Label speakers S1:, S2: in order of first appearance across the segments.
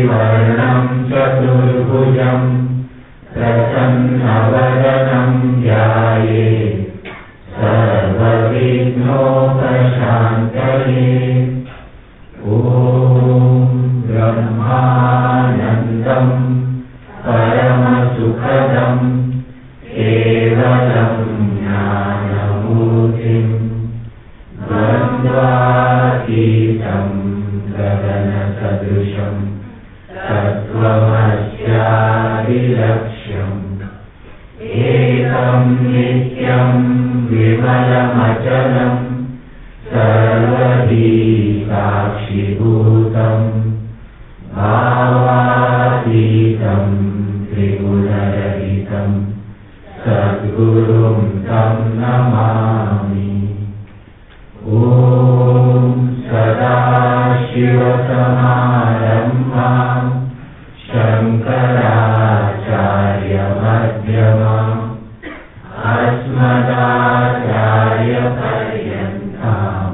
S1: वर्णं चतुर्भुजं प्रसन्नवदनं ध्यायेत् सर्वविघ्नोपशान्तये। ॐ ब्रह्मानन्दं परमसुखदं केवलं ज्ञानमूर्तिं द्वन्द्वातीतं गगनसदृशं तत्त्वमस्यादिलक्ष्यम् एकं नित्यं विमलमचलं सर्वधी साक्षिभूतं भावातीतं त्रिगुणरहितं सद्गुरुं तं नमामि। ॐ सदाशिवसमारम्भां शङ्कराचार्यमध्यमाम् अस्मदाचार्यपर्यन्तां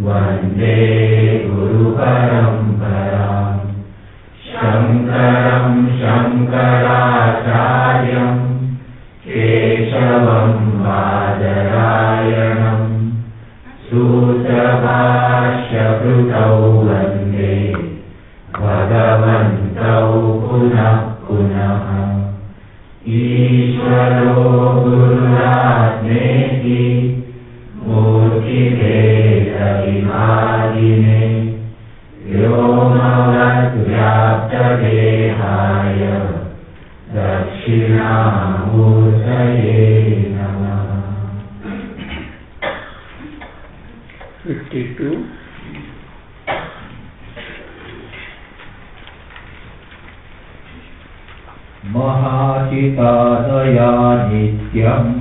S1: वन्दे गुरुपरम्पराम्। शङ्करं शङ्कराचार्यं केशवं बादरायणं सूत्रभाष्यकृतौ वन्दे भगवन्तौ पुनः पुनः। ईश्वरो गुरुरात्मेति मूर्तिभेदविभागिने व्योमवद्व्याप्तदेहाय दक्षिणामूर्तये नमः।
S2: 52.
S1: महाचितानया नित्यम्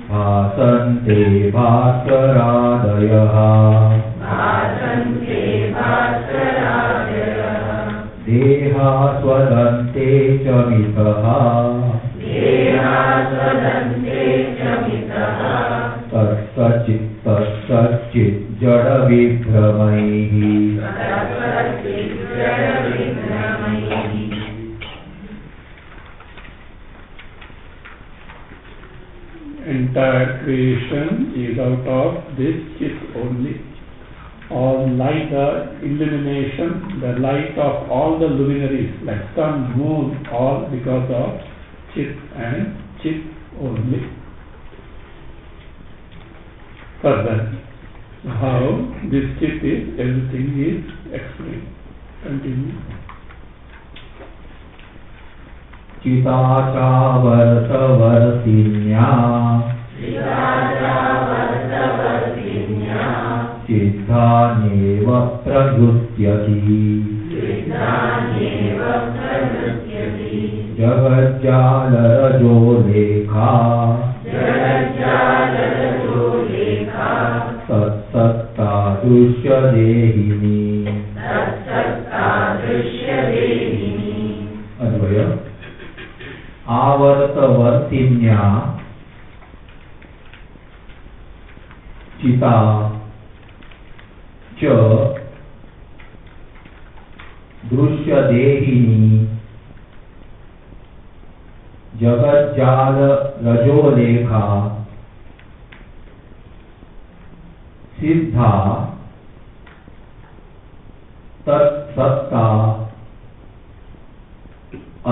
S1: भासन्ते भास्करादयः देहास्वदन्ते च मितः तत्सच्चित् जडविभ्रमैः।
S2: Entire creation is out of this chit only. All light, the illumination, the light of all the luminaries like sun, moon, all because of chit and chit only. Further, how this chit is, everything is explained. Continue.
S1: चिताचावर्तवर्तिन्या चिद्धान्येव प्रवृत्यति जगज्जालरजो लेखा तत्सत्ता दृश्यदेहिनी। अन्वय आवर्तवर्तिन्या चिता च दृश्यदेहिनी जगज्जाल रजोलेखा सिद्धा तत्सत्ता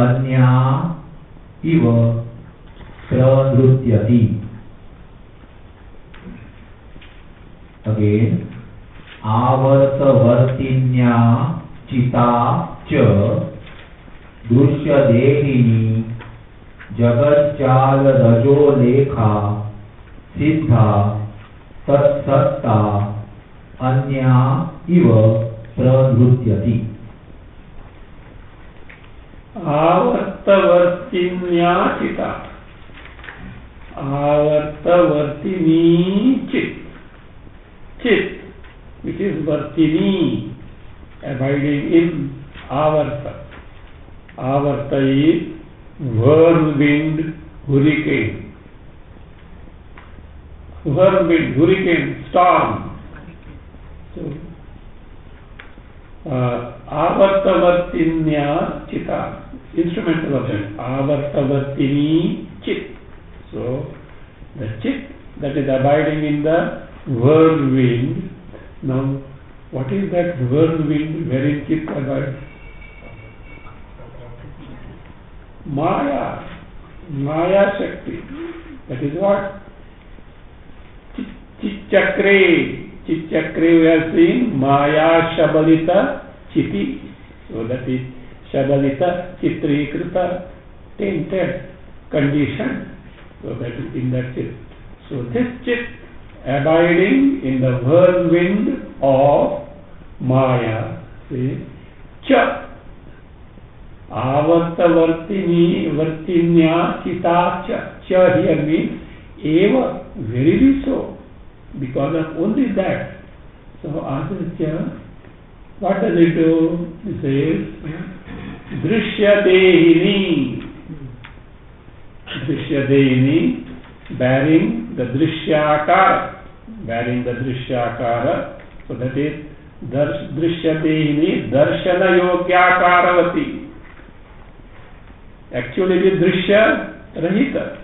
S1: अन्या इव प्रनृत्यति। Again, आवर्तवर्तिन्या चिता च दृश्यदेहिनी जगज्जाल रजोलेखा सिद्धा तत्सत्ता अन्या इव प्रनृत्यति।
S2: आवर्तवर्तिन्या चिता, आवर्तवर्तिनी चित, चित which is vartini, abiding in avarta. Avarta is whirlwind, hurricane. Whirlwind, hurricane, storm. So, avartavartinya chita, instrumental of that, avartavartini chit. So, the chit that is abiding in the whirlwind. Now, what is that whirlwind wherein chit abides? Maya, Maya Shakti. That is what? Chitchakre. Chitchakre we are seeing Maya Shabalita Chiti. So that is Shabalita, Chitrikrita, tainted, conditioned. So that is in that chit. So this chit abiding in the whirlwind of Maya, see, Cha. Avartavartini vartinya chita cha. Cha here means eva, verily so, because of only that. So Aditya, what does it do? It says Drishyadehini. Drishyadehini, bearing the Drishyakara. Bearing the Drishyakara. So that is Drishyadehini Darshana Yogyakaravati. Actually it is Drishya Rahita,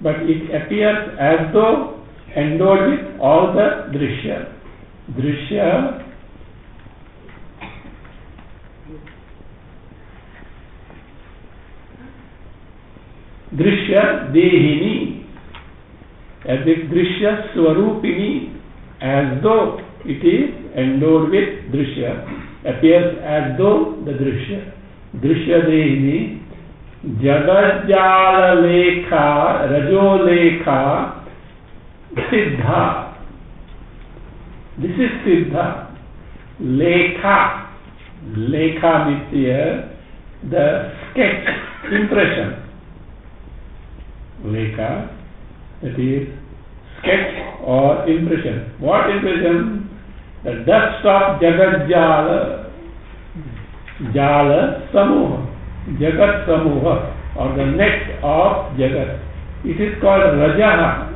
S2: but it appears as though endowed with all the Drishya. Drishya Dehini, as if Drishya Swarupini, as though it is endowed with Drishya, appears as though the Drishya. Drishya Dehini Jagadjala Lekha, Rajo Lekha, Siddha. This is Siddha. Lekha. Lekha means here the sketch, impression. Lekha, that is sketch or impression. What impression? The dust of Jagadjala. Jala Samuha. Jagat Samuha, or the net of Jagat. It is called Rajaha.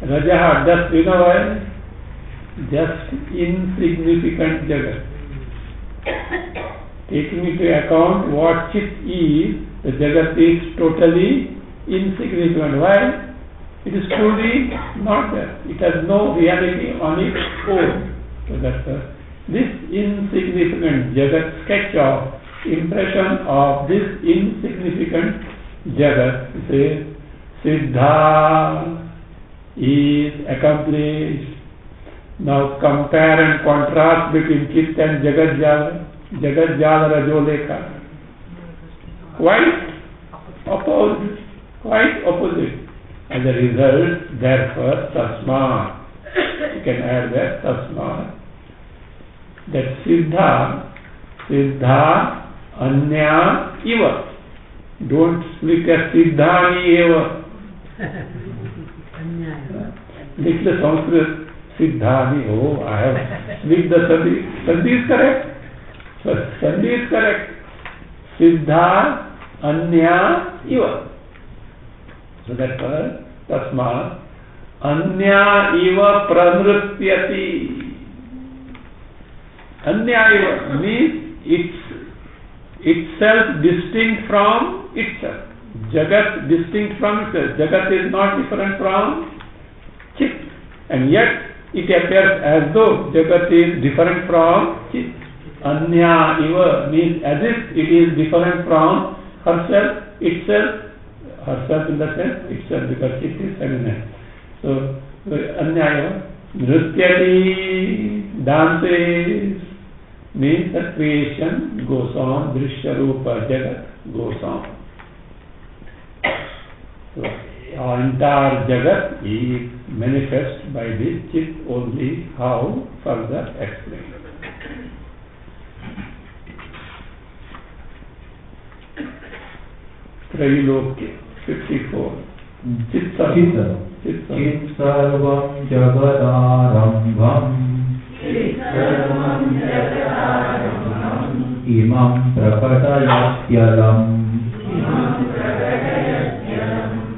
S2: Rajaha, dust, you know why? Just insignificant Jagat. Taking into account what Chit is, the Jagat is totally insignificant. Why? It is truly not there. It has no reality on its own. So that's this insignificant Jagat, sketch of impression of this insignificant Jagat, says Siddha is accomplished. Now compare and contrast between Chit and Jagadjala. Jagadjala Rajolekha. Quite opposite. Quite opposite. As a result, therefore, Tasma. You can add that Tasma. That Siddha Anya Iva. Don't split as Siddhani Eva. Little Sanskrit Siddhani. Oh, I have split the Sandhi. Sandhi is correct. So, Sandhi is correct. Siddha Anya Iva. So therefore, Tasma Anya Iva Pranrutyati. Anya Iva means itself distinct from itself. Jagat distinct from itself. Jagat is not different from Chit. And yet it appears as though Jagat is different from Chit. Anya Iva means as if it is different from herself, itself. Herself in the sense itself, because Chit is feminine. So Anya Iva Nrutyati, dances, means the creation goes on, Drishya Rupa Jagat goes on. So our entire Jagat is manifest by this Chit only. How? Further explained. Trailokya 54. Chit
S1: sarvam jagadārambham imam prakatayathyalam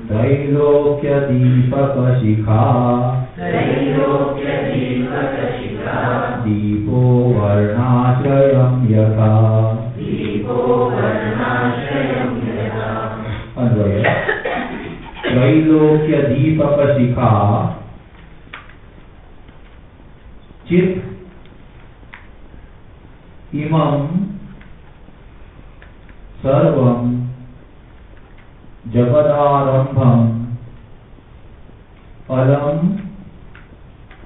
S1: trailokya dīpaka shikha Chit imam sarvam jagadārambham alam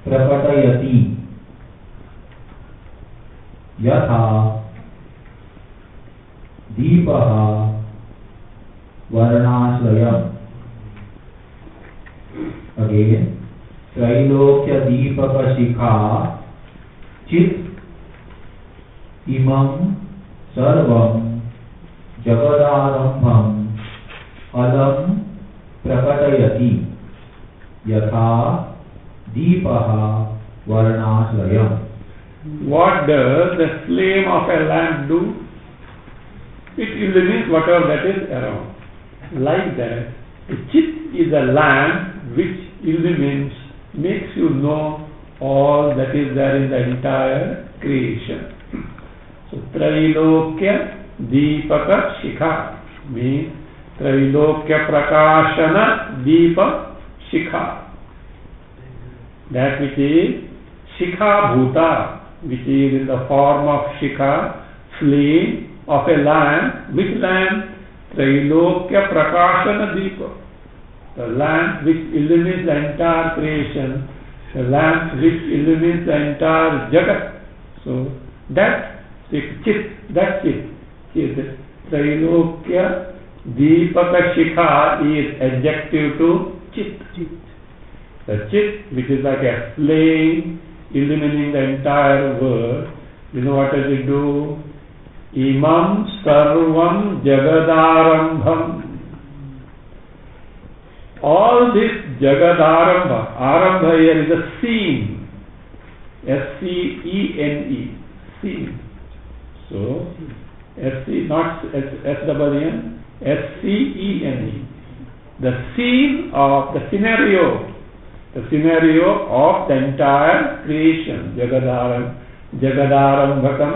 S1: prakatayati yatha deepaha varnāśrayam. Again, Trailokya Deepaka Shikha Chit Imam Sarvam Jagadārambham Alam Prakatayati Yatha Deepaha Varnāśrayam.
S2: What does the flame of a lamp do? It illumines whatever that is around. Like that, the chit is a lamp which illumines, makes you know all that is there in the entire creation. So, Trailokya Deepaka Shikha means Trailokya Prakashana Deepa Shikha. That which is Shikha Bhuta, which is in the form of Shikha, flame of a lamp. Which lamp? Trailokya Prakashana Deepa. The lamp which illumines the entire creation, the lamp which illumines the entire Jagat. So that chit, that chit is Trailokya Deepaka Shikha is adjective to chit. The chit, which is like a flame illumining the entire world, you know what does it do? Imam sarvam jagadārambham. All this jagadārambha, arambha here is a scene, S-C-E-N-E, scene. So, S-C, not S-W-N, S-C-E-N-E. The scene of the scenario of the entire creation, Jagadārambhakam.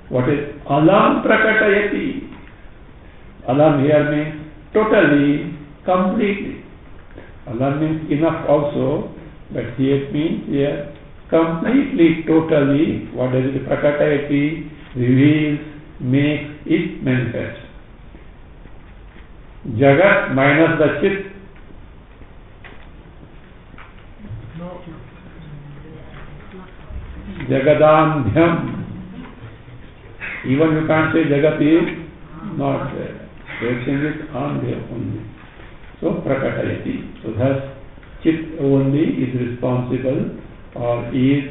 S2: What is alam prakatayati? Alam here means totally, completely. Alam means enough also, but here it means here completely, totally. What is it? Prakatayati reveals, makes it manifest. Jagat minus the chit. Jagadandhyam. Even you can't say Jagat is not there. Everything is on there only. So Prakatayati. So thus Chit only is responsible or is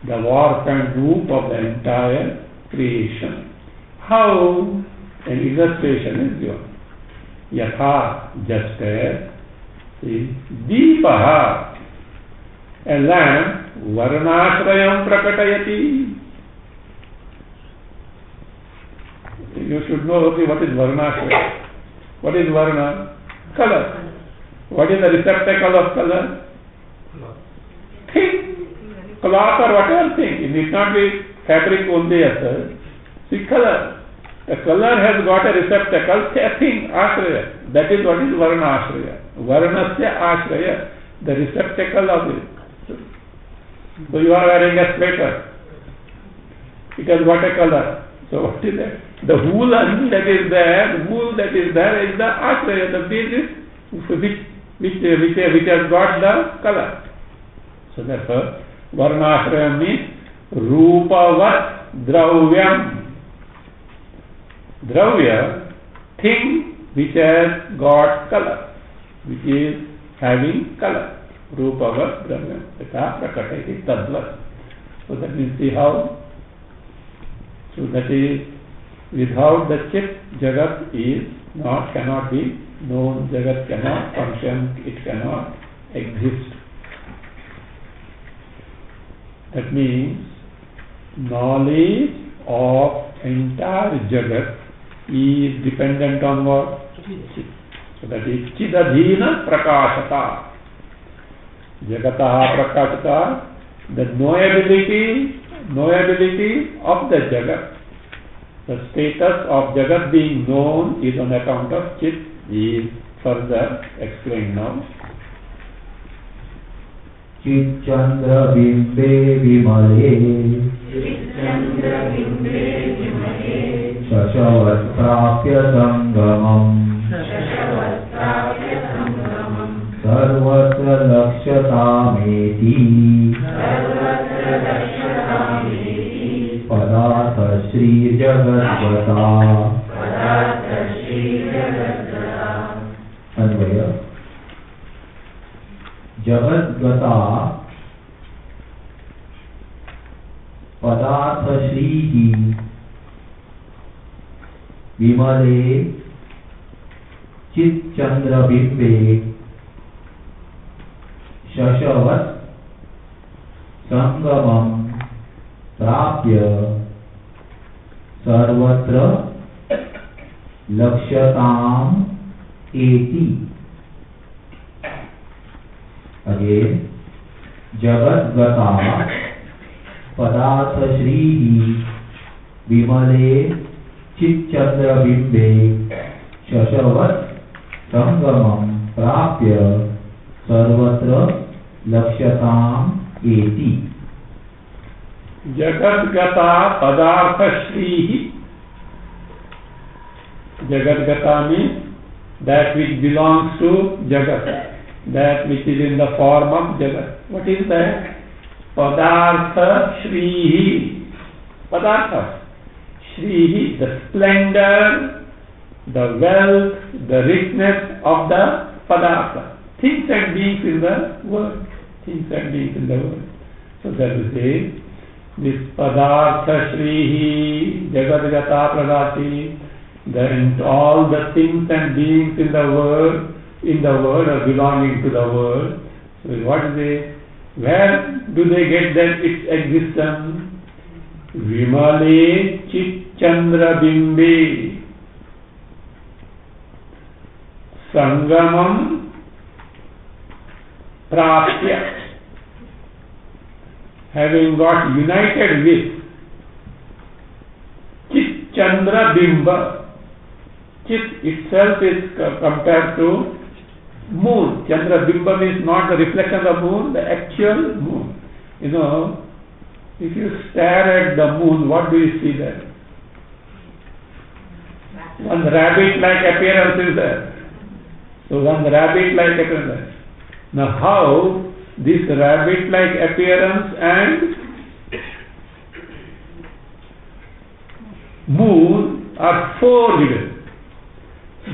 S2: the warp and woof of the entire creation. How? An illustration is given. Yatha, just as Deepaha, a lamp, Varnāśrayam Prakatayati. You should know what is Varnāśraya. What is Varna? Color. What is the receptacle of color? Thing. Cloth or whatever thing. It need not be fabric only as such. See, color. The color has got a receptacle, say a thing, Ashraya. That is what is Varnāśraya. Varnasya Ashraya. The receptacle of it. So you are wearing a sweater. It has got a color. So what is that? The woolen that is there, the wool that is there is the ashraya, the basis which has got the color. So therefore, Varnāśraya means Rūpavat Dravyam. Dravya, thing which has got color, which is having color. Rūpavat Dravyam. Yatha prakatayati tadvat. So that means, see how? So that is, without the chit, Jagat is not, cannot be known. Jagat cannot function, it cannot exist. That means knowledge of entire Jagat is dependent on what? Chit. So that is Chidadhina Prakashata. Jagataha Prakashata, the knowability of the Jagat. The status of Jagat being known is on account of Chit, is further explained now.
S1: चिच्चन्द्रबिम्बे विमले शशवत्प्राप्य सङ्गमम् सर्वत्र लक्ष्यतामेति पदार्थ श्री जगद्गता। अन्वय जगद्गता पदार्थ श्री विमले चिच्चन्द्रबिम्बे शशवत् संगमं प्राप्य सर्वत्र लक्ष्यताम् एति। Again जगद्गता पदार्थ श्री विमले चिच्चन्द्रबिम्बे शशवत् संगमं प्राप्य सर्वत्र लक्ष्यताम् एति।
S2: जगद्गता पदार्थ Shri. Jagadgata means that which belongs to Jagat, that which is in the form of Jagat. What is that? Padartha Shrihi. Padartha Shrihi, the splendor, the wealth, the richness of the Padartha. Things and beings in the world. Things and beings in the world. So that is it. This Padartha Shrihi, Jagadgata Pradati, then all the things and beings in the world are belonging to the world. So what is it? Where do they get that its existence? Vimale Chicchandra Bimbe Sangamam Prapya, having got united with Chicchandra Bimba. Chit itself is compared to moon. Chandra Bimba is not the reflection of the moon, the actual moon. You know, if you stare at the moon, what do you see there? One rabbit-like appearance is there. So one rabbit-like appearance. Now how this rabbit-like appearance and moon are forged.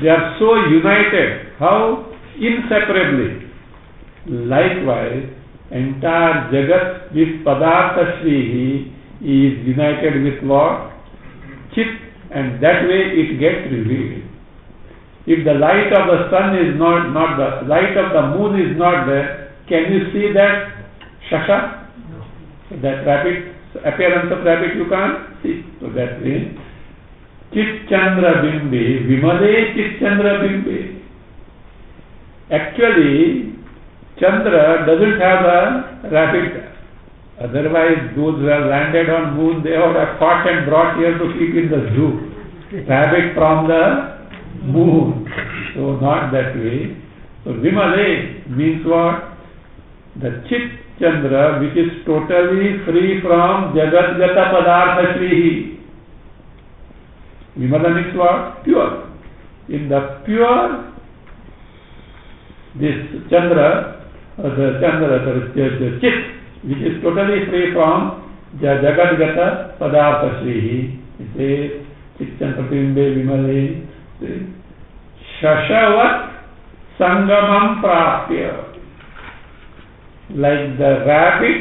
S2: They are so united. How? Inseparably. Likewise, entire Jagat, this Padartha Shrihi is united with what? Chit, and that way it gets revealed. If the light of the sun is not the light of the moon is not there, can you see that Shasha? So that rabbit, appearance of rabbit you can't see. So that means Chicchandra Bimbe, Vimale Chicchandra Bimbe. Actually, Chandra doesn't have a rabbit. Otherwise, those who have landed on moon, they would have caught and brought here to keep in the zoo. Rabbit from the moon. So not that way. So Vimale means what? The Chit Chandra, which is totally free from Jagadgata Padartha Shrihi. Vimala means what? Pure. In the pure, this Chandra, the Chit, which is totally free from Jagadgata Padartha Shrihi. It says, Chicchandra Bimbe Vimale, Shashavat Sangamam Prapya. Like the rabbit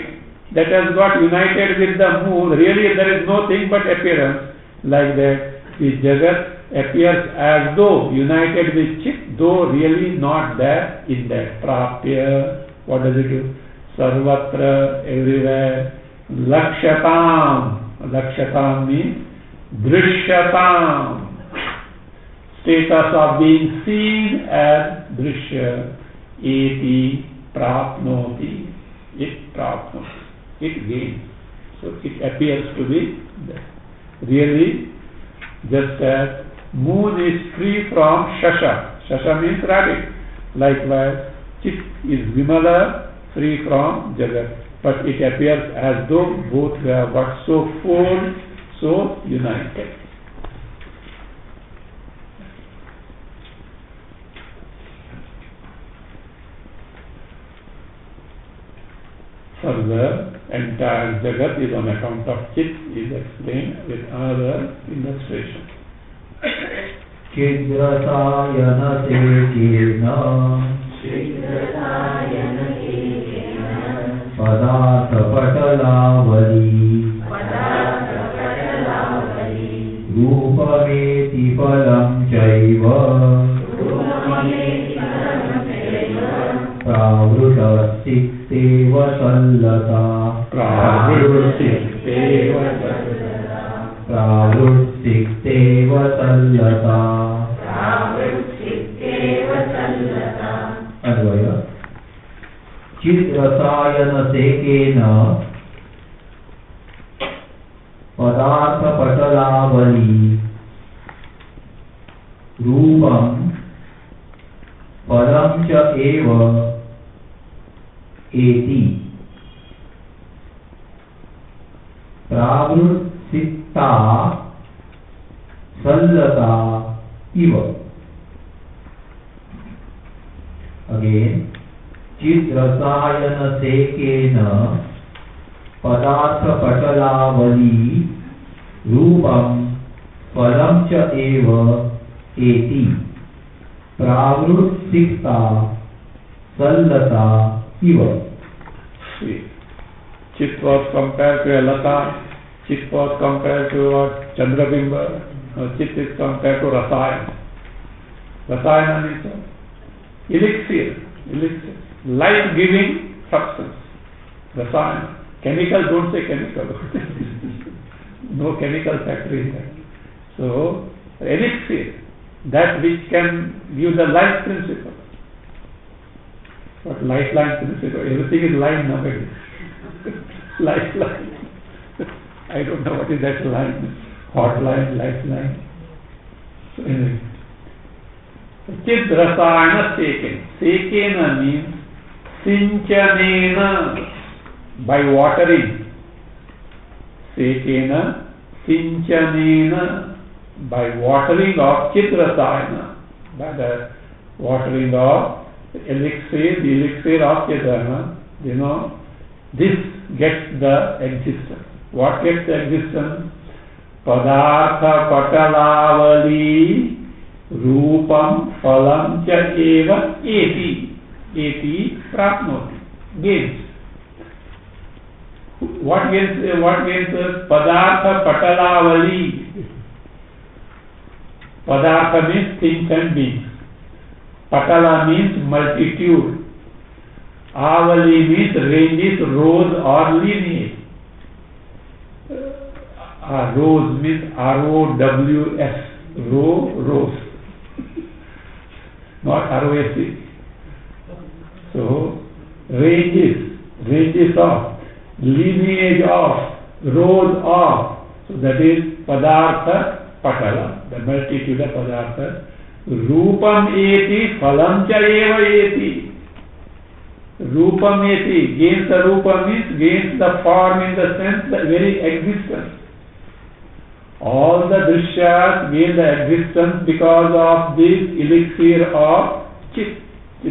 S2: that has got united with the moon, really there is no thing but appearance. Like that, the Jagat appears as though united with Chit, though really not there in that. Prapya, what does it do? Sarvatra, everywhere. Lakshatam. Lakshatam means Drishyatam. Status of being seen as Drishya. Eti Prapnoti. It prapnoti. It gains. So it appears to be there. Really, just as moon is free from Shasha. Shasha means rabbit. Likewise, Chit is Vimala, free from Jagat. But it appears as though both have got so formed, so united. Further, entire Jagat is on account of Chit, is explained with another illustration.
S1: Chidrasayana sekena padartha patalavali rupameti phalam chaiva pravrutashikteva sallata pravrutashikteva sallata. Advaya chidrasayana sekena padartha patalavali rupam param cha eva eti pravrusikta sallata iva. Again, chidrasayana sekena padartha patalavali rupam param cha eva eti pravrusikta sallata iva.
S2: Chit was compared to a lata, Chit was compared to a Chandrabimba, Chit is compared to Rasayana. Rasayana means elixir, life-giving substance. Rasayana. Chemical, don't say chemical. No chemical factory in that. So, elixir, that which can give the life principle. But lifeline principle, everything is line nowadays. Lifeline. I don't know what is that line. Hotline, lifeline. So anyway. Chidrasayana sekena. Sekena means sinchanena, by watering. Sekena, sinchanena, by watering of chidrasayana, by the watering of elixir, the elixir of Chaitanya, this gets the existence. What gets the existence? Padartha patalavali rupam phalam cha eva eti. Eti prapnoti. Gains. What gains Padartha patalavali? Padartha means things and beings. Patala means multitude. Avali means ranges, rows or lineage. Rows means R-O-W-S. Rows. Not R-O-S-E. So, ranges of, lineage of, rows of. So that is Padartha Patala, the multitude of Padartha. Rupam eti phalam cha eva eti. Rupam eti, gains the rupa means gains the form, in the sense, the very existence. All the drishyas gain the existence because of this elixir of Chit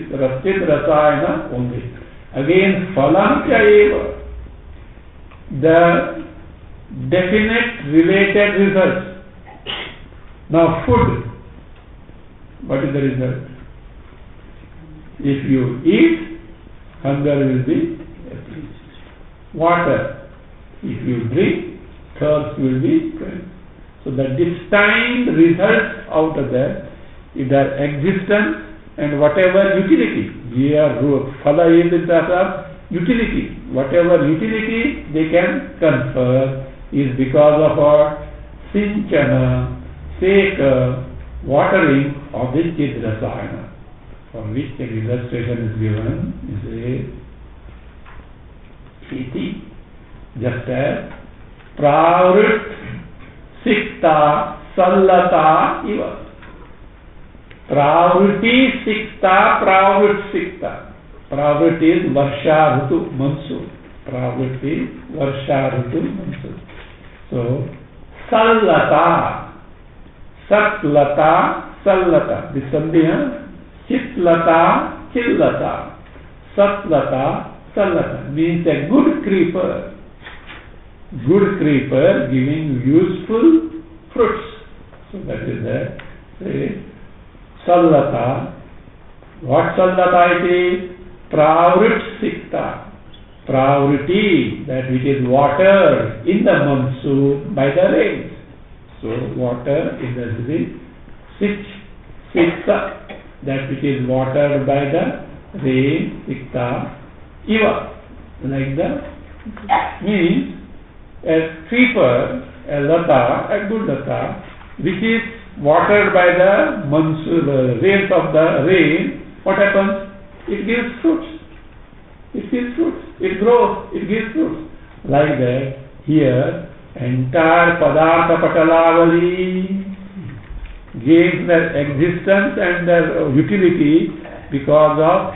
S2: Rasayana only. Again, phalam cha eva, the definite related results. Now food, what is the result? If you eat, hunger will be appeased. Water, if you drink, thirst will be quenched. So the destined results out of that is their existence and whatever utility. Here, phala is the utility. Whatever utility they can confer is because of our sinchana, seka, watering of this Chit Rasayana, for which an illustration is given. Is iti, just as pravrut sikta sallata iva. Pravruti sikta, pravrut sikta. Pravrit is Varsha Ritu, monsoon. Pravrit is Varsha Ritu, monsoon. So, Sallata, Satlata, Sallata. This sandhi, Chitlata, Chillata. Satlata, Sallata means a good creeper. Good creeper giving useful fruits. So that is the Sallata. What Sallata it is? Pravrit Sikta. Pravriti, that which is water in the monsoon by the rains. So water in the sea. Sikta, that which is watered by the rain. Sikta. Iva, like the means a creeper, a lata, a good lata, which is watered by the monsoon, the rains of the rain. What happens? It gives fruits. It gives fruits. It grows. It gives fruits. Like that, here, entire Padartha Patalavali gains their existence and their utility because of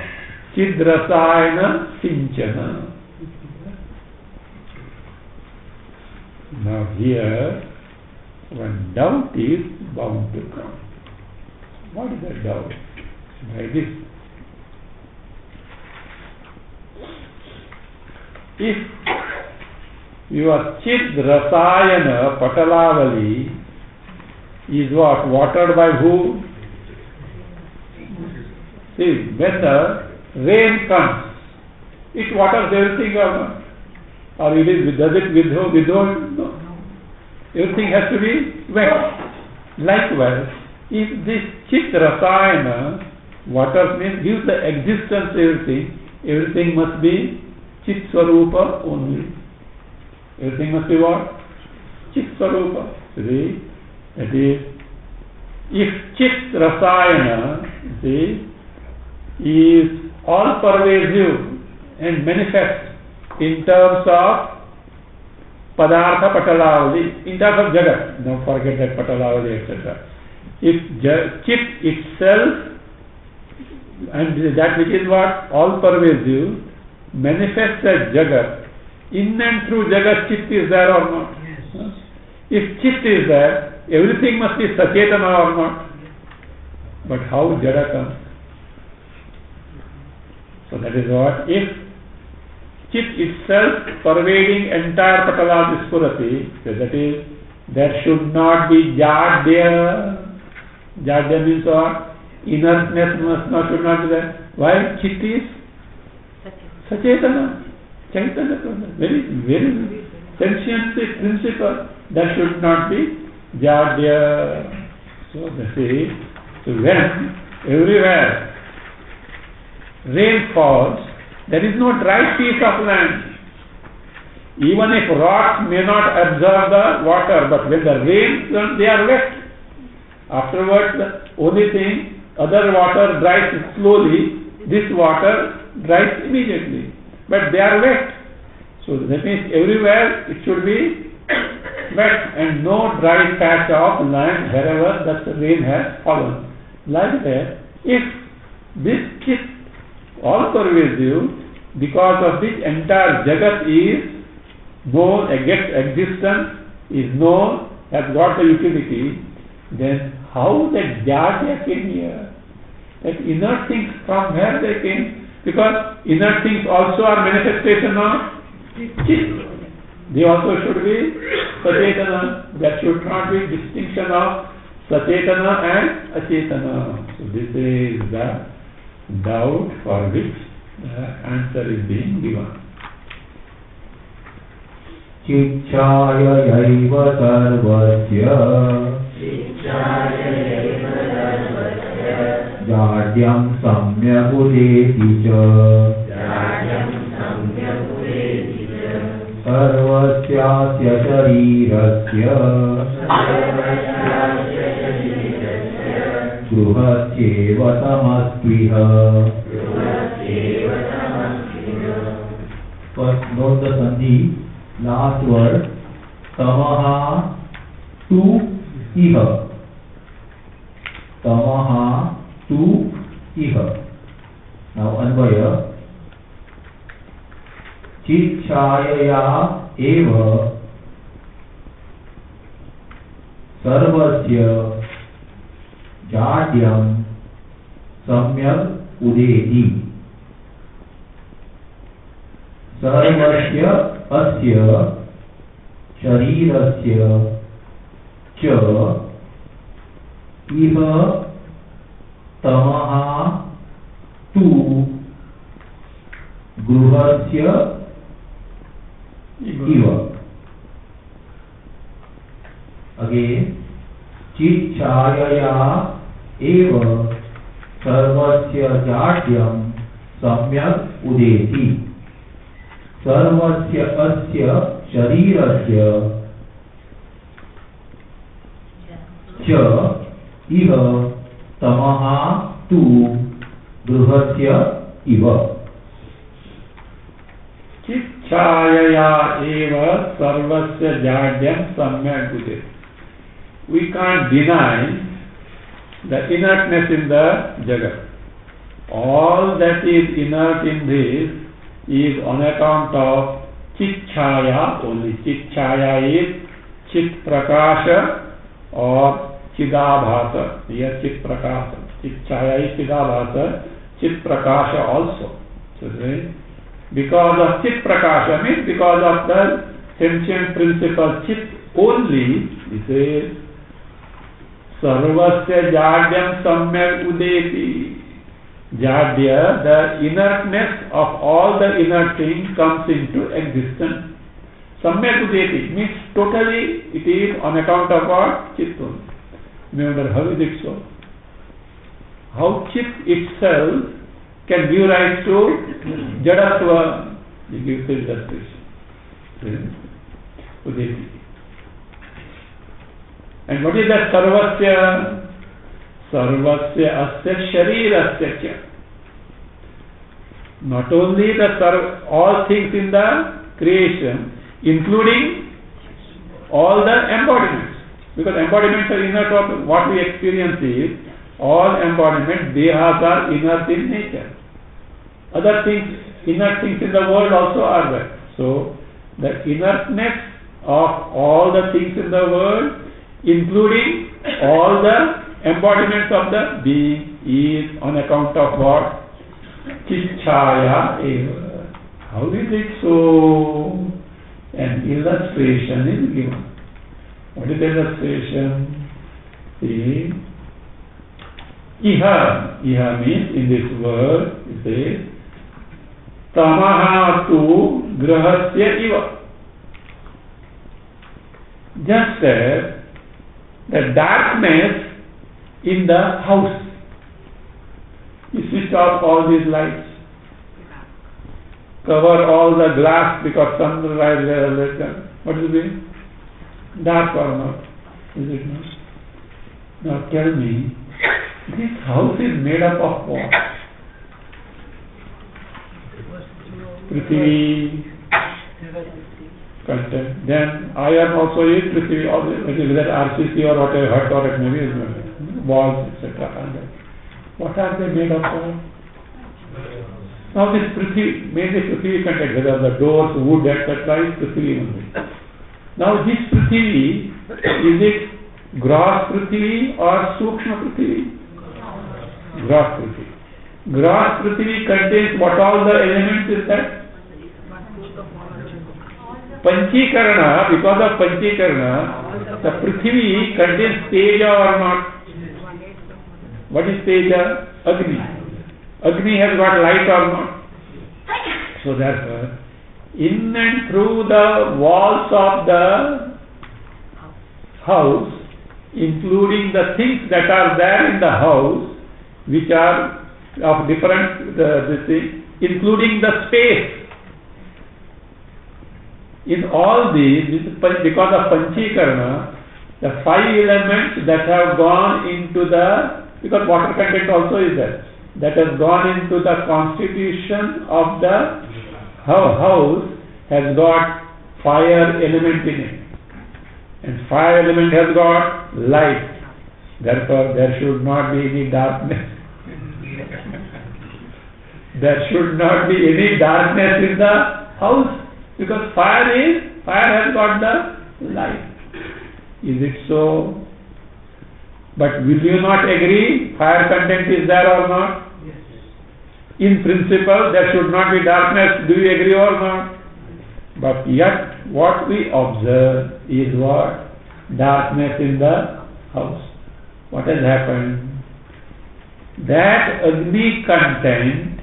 S2: Chidrasayana Sinchana. Now here, one doubt is bound to come. What is that doubt? Like this. If your Chit Rasayana Patalavali is what? Watered by who? See, when the rain comes, it waters everything or not? Or it is, does it withhold? No. Everything has to be wet. Likewise, if this Chit Rasayana, water means gives the existence to everything must be Chit Swarupa only. Everything must be what? Chit Swarupa. See, that is, if Chit Rasayana, see, is all pervasive and manifest in terms of Padartha Patalavali, in terms of Jagat, don't forget that Patalavali, etc. If Chit itself, and that which is what? All pervasive, manifests as Jagat, in and through Jagat, Chit is there or not? Yes. If Chit is there, everything must be Sachetana or not? But how Jada comes? So that is what? If Chit itself pervading entire Patala Vispurati, so that is, there should not be Jadya. Jadya means what? Inertness should not be there. Why? Chit is Sachetana. Chaitanya, very, very sentient principle. That should not be Jadya. So that is, so when everywhere rain falls, there is no dry piece of land. Even if rocks may not absorb the water, but when the rain comes, they are wet. Afterwards, the only thing, other water dries slowly, this water dries immediately. But they are wet. So that means everywhere it should be wet and no dry patch of land wherever the rain has fallen. Like that, if this Chit all pervasive, because of which entire Jagat is known, gets existence, is known, has got the utility, then how that Jadya came here? That inner things, from where they came? Because inner things also are manifestation of Chit. They also should be Sachetana. There should not be distinction of Sachetana and Achetana. So this is the doubt for which the answer is being given.
S1: Chichaya yaiva sarvasya Jadyam samyakudeti cha sarvasyasya sharirasya Gruhasyeva samastviha. First note the sandhi, last word, tamaha tu iha. Tamaha tu iha. Now anvaya, चिच्छायया एव सर्वस्य जाड्यं सम्यक् उदेति सर्वस्य अस्य शरीरस्य च इह तमः तु गृहस्य इव. Again, चिच्छायया एव सर्वस्य जाड्यं सम्यक् उदेति सर्वस्य अस्य शरीरस्य च इह तमः तु गृहस्य इव.
S2: चिच्छायया एव सर्वस्य जाड्यं सम्यक् उदेति. We can't deny the inertness in the Jagat. All that is inert in this is on account of Chit-chaya only. Chit-chaya is Chit-prakasha or Chidabhasa. Here Chit-prakasha. Chit-chaya is Chidabhasa, Chit-prakasha also. So because of Chit-prakasha means because of the sentient principle Chit only, he says Sarvasya jadyam samyak udeti. Jadya, the inertness of all the inert things comes into existence. Samyak udeti means totally it is on account of what? Chit only. You wonder how is it so? How Chit itself can give rise to Jadatva? He gives the illustration. Udeti. And what is that sarvasya? Sarvasya asya sharirasya kya. Not only all things in the creation, including all the embodiments. Because embodiments are inert of what we experience is, all embodiments, dehas are inert in nature. Other things, inert things in the world also are there. So, the inertness of all the things in the world, including all the embodiments of the being, is on account of what? Chichaya eva. How is it so? An illustration is given. What is the illustration? See, iha. Iha means in this word, it says, tamaha tu grahasya iva. Just as the darkness in the house. You switch off all these lights, cover all the glass because sunrise later. What is it? Dark or not? Is it not? Now tell me, this house is made up of what? Prithvi, content. Then iron also is Prithvi, whether that RCC or whatever, hut or it may be, walls, etc. What are they made up of? Now this Prithvi, mainly Prithvi content, whether the doors, wood, etc. is Prithvi only. Now this Prithvi, is it gross Prithvi or Sukshma Prithvi? Gross Prithvi. Gross Prithvi contains what all the elements is that? Panchikarana, because of Panchikarana, the Prithvi contains Teja or not? What is Teja? Agni. Agni has got light or not? So therefore, in and through the walls of the house, including the things that are there in the house, which are of different, including the space. In all these, because of Panchikarana, the 5 elements that have gone into the, because water content also is there, that has gone into the constitution of the house has got fire element in it. And fire element has got light. Therefore, there should not be any darkness. There should not be any darkness in the house, because fire has got the light. Is it so? But will you not agree fire content is there or not?
S3: Yes.
S2: In principle, there should not be darkness. Do you agree or not? But yet, what we observe is what? Darkness in the house. What has happened? That Agni content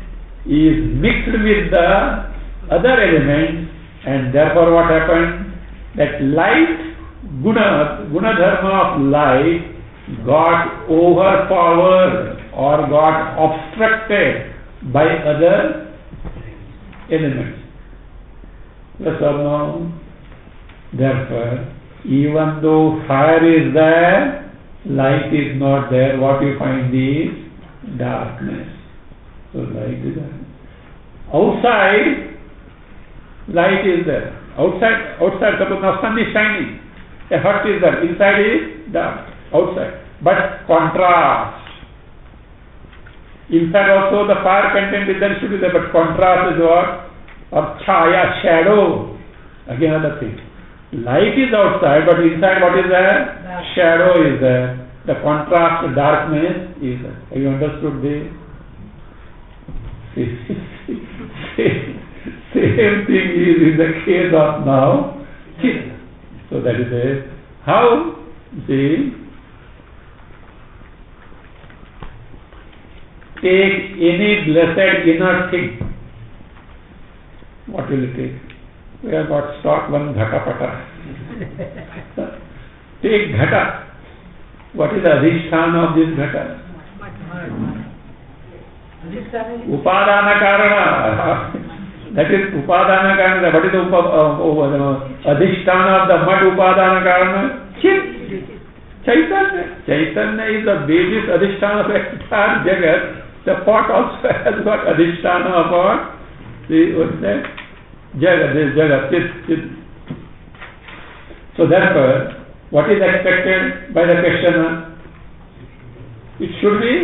S2: is mixed with the other elements, and therefore what happened? That light, guna dharma of light got overpowered or got obstructed by other elements. Yes or no? Therefore, even though fire is there, light is not there. What you find is darkness. So light is there. Outside, light is there. Outside, suppose now sun is shining. A hut is there. Inside is dark. Outside. But contrast. Inside also the fire content is there, should be there. But contrast is what? Or chaya, shadow. Again another thing. Light is outside, but inside what is there? Shadow is there. The contrast, darkness is there. Have you understood this? Same thing is in the case of now chit. So that is it. How? See, take any blessed inner thing. What will it take? We have got stock one ghata-pata. Take ghata. What is the adhisthana of this ghata? Upadana karana. That is upadana karana. What is the adhisthana of the mud upadana karana? Chit. Chaitanya. Chaitanya is the basis adhisthana of entire jagat. The pot also has got adhisthana of what? See, what's that? Jagat, this jagat, chit. So therefore, what is expected by the questioner? It should be,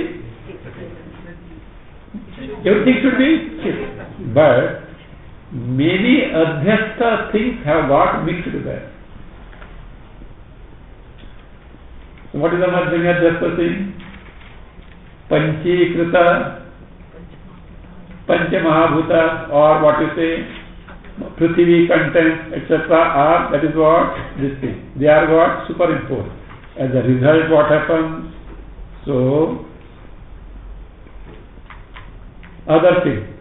S2: everything should be chit. But many adhyastha things have got mixed there. So what is the many adhyastha thing? Panchikrita, Panchamahabhuta, or what you say, Prithvi content, etc. are, that is what? This thing. They are what? Superimposed. As a result, what happens? So, other thing.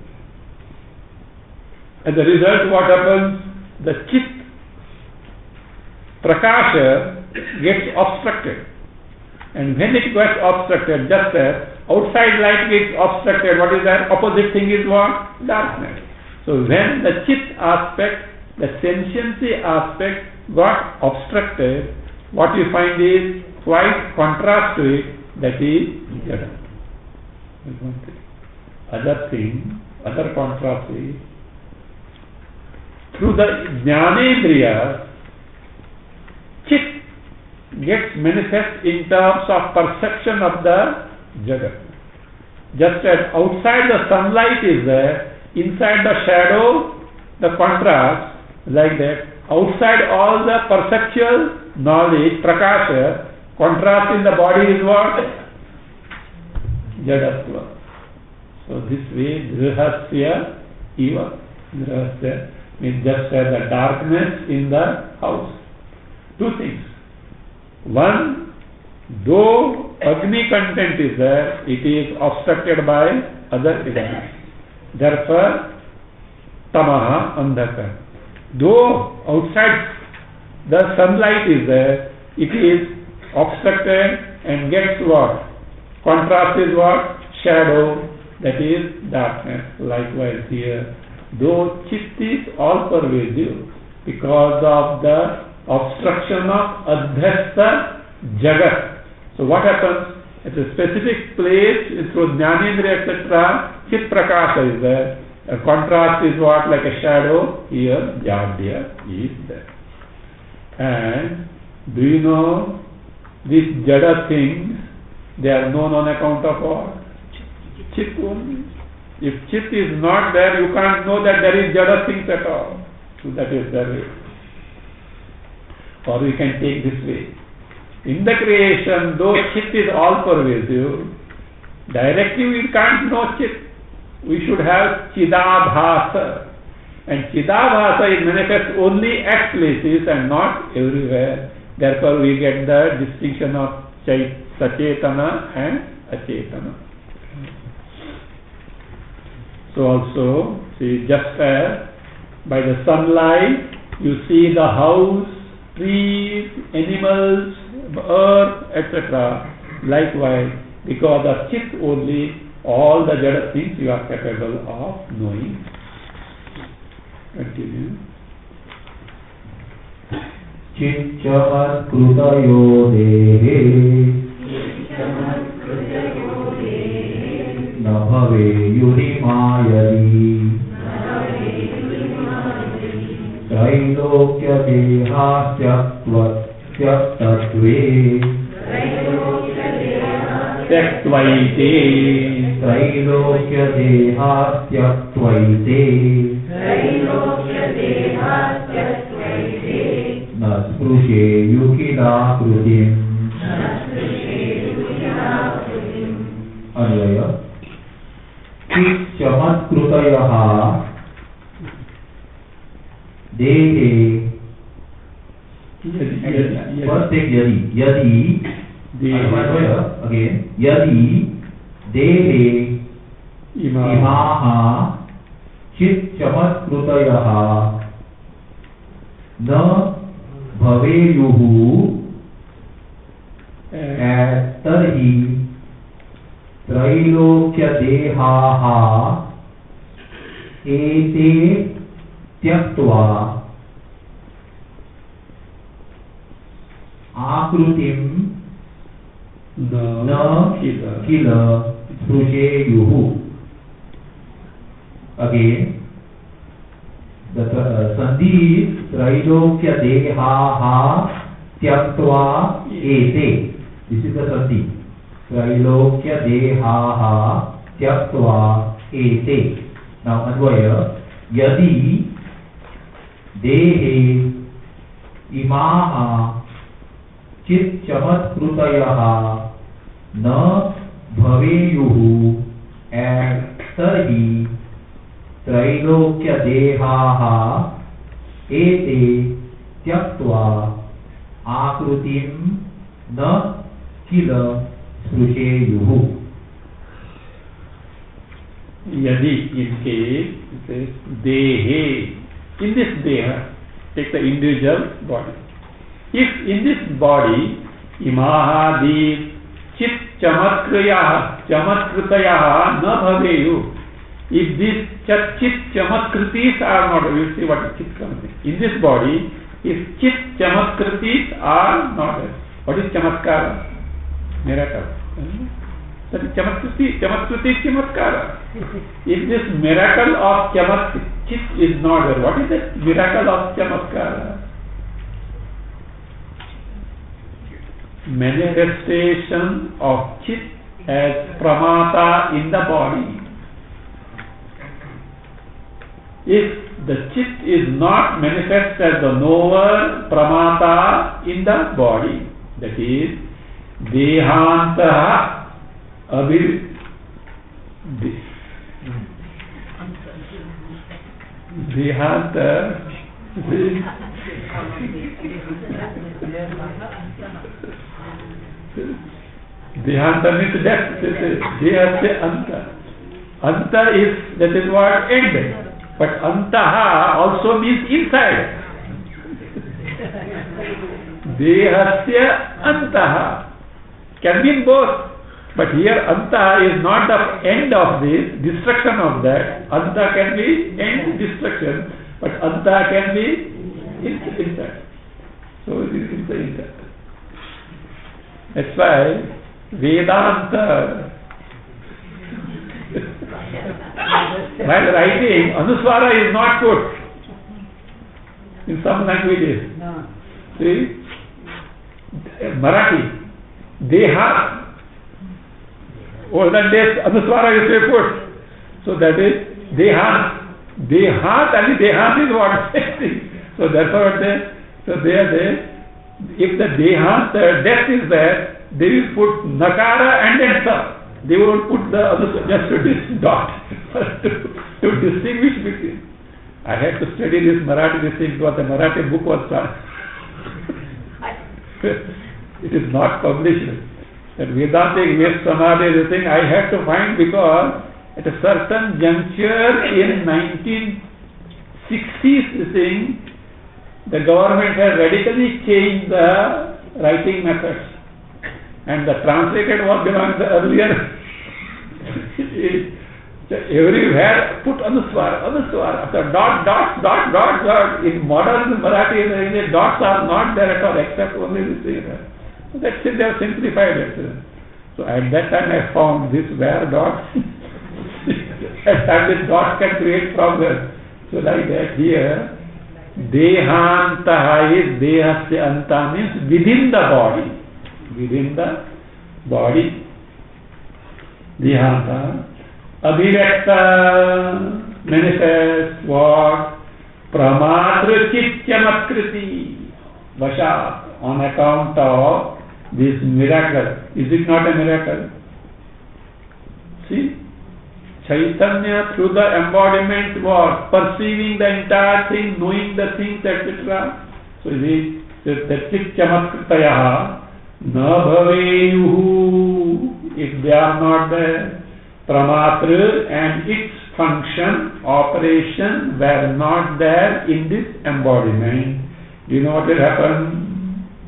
S2: As a result, what happens? The chit, prakasha, gets obstructed. And when it gets obstructed, just as outside light gets obstructed, what is that? Opposite thing is what? Darkness. So when the chit aspect, the sentiency aspect got obstructed, what you find is quite contrast to it, that is jada. Other thing, other contrast is, through the jnanendriya, chit gets manifest in terms of perception of the jagat. Just as outside the sunlight is there, inside the shadow, the contrast, like that. Outside all the perceptual knowledge, prakasha, contrast in the body is what? Jadatva. So this way, grihasya eva. Grihasya means just as the darkness in the house. Two things. One, though Agni content is there, it is obstructed by other elements. Therefore, tamaha, andhaka. Though outside the sunlight is there, it is obstructed and gets what? Contrast is what? Shadow, that is darkness. Likewise here, though chit is all pervasive because of the obstruction of adhyastha jagat. So what happens? At a specific place, through jnanendriya, etc., chit prakasha is there. A contrast is what? Like a shadow. Here, jadya is there. And do you know, these jada things, they are known on account of what? Chit only. If Chit is not there, you can't know that there is Jada things at all. So that is the way. Or we can take this way. In the creation, though Chit is all pervasive, directly we can't know Chit. We should have Chidabhasa. And Chidabhasa is manifest only at places and not everywhere. Therefore we get the distinction of Sachetana and Achetana. So also, see, just as by the sunlight you see the house, trees, animals, earth, etc. Likewise, because of Chit only, all the Jada things you are capable of knowing. Continue.
S1: Chitchamat krutayo dehe nabhave yurimayadi trailokya dehastyaktvatve
S2: Tyaktvaite
S1: trailokya dehastyaktvaite Naspurushe yukila krutim. Anvaya. Chamat krutayaha dehe. First take yadi. Yadi. Anvaya again. Yadi dehe imaha chit chamat krutayaha na bhaveyuhu tarhi trailokya dehaha ete tyaktva akrutim na kila sprusheyuhu. Again, the sandhi is trailokya dehaha tyaktva ete. This is the sandhi. Trailokya dehaha tyaktva ete. Now Advaya, yadi dehe imaha chit chamat krutayaha na bhaveyuhu tarhi trailokya dehaha ete tyaktva akrutim na kila sprusheyuhu.
S2: Yadi in case it says dehe, in this deha, take the individual body. If in this body imaha di chit chamatkriyaha na bhaveyu, if these chit chamatkritis are not, you see what is chit chamatkritis. In this body, if chit chamatkritis are not there, what is chamatkara? Miracle. That is chamatkritis, chamatkara. If this miracle of chit is not there, what is the miracle of chamatkara? Manifestation of chit as pramata in the body. If the chit is not manifest as the knower pramata in the body, that is dehanta Dehanta means death. Dehasya anta. Anta is, that is what, end. But antaha also means inside. Dehasya antaha can mean both. But here anta is not the end of this, destruction of that. Anta can be end, destruction, but anta can be inside. So it is inside. That's why Vedanta, while writing, Anuswara is not put in some languages. No. See, Marathi, Deha. Olden days, Anuswara used to be put. So that is Dehat. Dehat and Dehat is what they think. So therefore if the Dehat, death is there, they will put Nakara and then Sa. They won't put the other, just to this dot to distinguish between. I had to study this Marathi, this thing, what the Marathi book was done. It is not published. That Vedantic West Samadhi, the thing I had to find, because at a certain juncture in 1960s, the thing, the government has radically changed the writing methods. And the translated was belongs to earlier. Everywhere put Anuswar. After dot. In modern Marathi, the dots are not there at all, except only this thing. So that's it, they have simplified it. So at that time I found this where dot. At that this dot can create problems. So like that here, Dehantaha is Dehasya Anta means within the body. Within the body. Dehanta. Abhivyakta manifests what? Pramatra Chityamakriti. Vashat. On account of this miracle. Is it not a miracle? See? Chaitanya through the embodiment was perceiving the entire thing, knowing the things, etc. So the Chityamakritayaha na bhaveyuhu, if they are not there, Pramatra and its function, operation were not there in this embodiment. Do you know what will happen?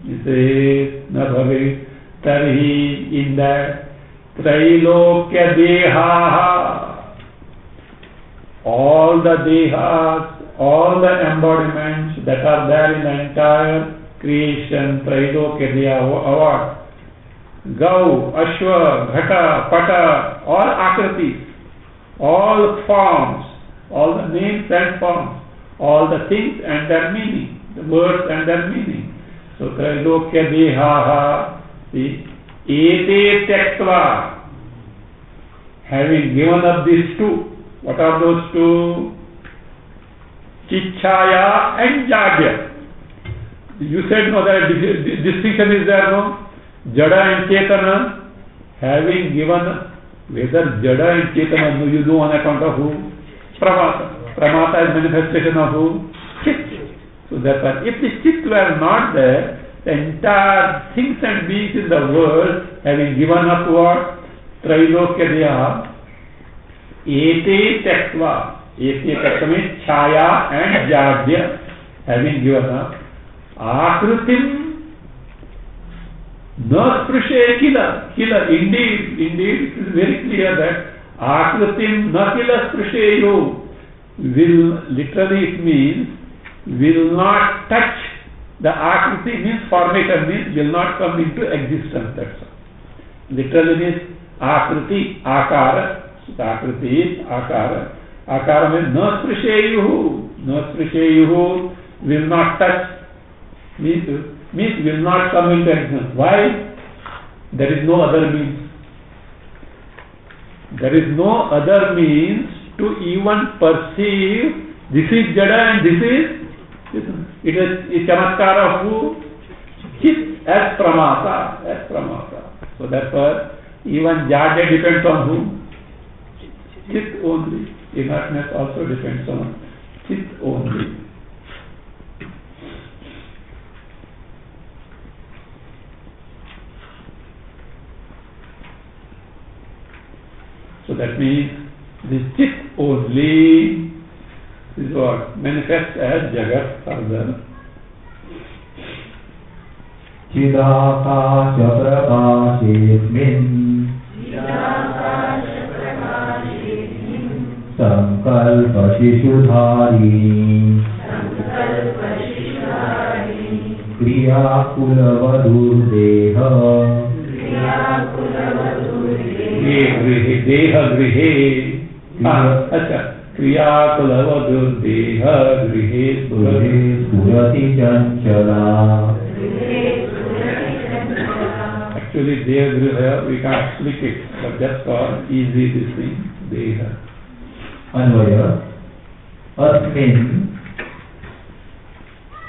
S2: He says, na bhave, tarhi, in that Trailokya Dehaha, all the Dehas, all the embodiments that are there in the entire creation, Trailokya Deha, what? Gau, Ashwa, Ghata, Pata, all Akritis, all forms, all the names and forms, all the things and their meaning, the words and their meaning. So Trailokya Dehaha, see, Ete Tektva, having given up these two. What are those two? Chichaya and Jadya. You said no, that distinction is there, no? Jada and Chetana, having given, whether Jada and Chetana you do on account of who? Pramata. Pramata is manifestation of who? Chit. So therefore, if the Chit were not there, the entire things and beings in the world, having given up what? Trailokya Deha, Ete Tektva. Ete Tektva means Chaya and Jadya, having given up. Akritim na sprushe kila. Kila, indeed, it is very clear that Akritim na kila sprushe yo, will, literally it means, will not touch. The Akriti means formation, means will not come into existence. That's all. Literally means Akriti, Akara. So the Akriti is Akara. Akara means na sprisheyuhu. Na sprisheyuhu, will not touch. Means will not come into existence. Why? There is no other means. There is no other means to even perceive this is Jada and this is. It is chamatkar of who? Chit as pramata. So therefore, even Jadya depends on whom? Chit only. Inertness also depends on Chit only. So that means this Chit only is what manifests as Jagat further.
S1: Chidakasha prakashesmin sankalpa shishudhari kriya kulavadur deha
S2: deha grihe. Acha. Kriya kulavadur deha grihe
S1: surati chanchala.
S2: Actually, deha griha, we can't split it, but that's for easy this thing, deha.
S1: अन्वय अस्मिन्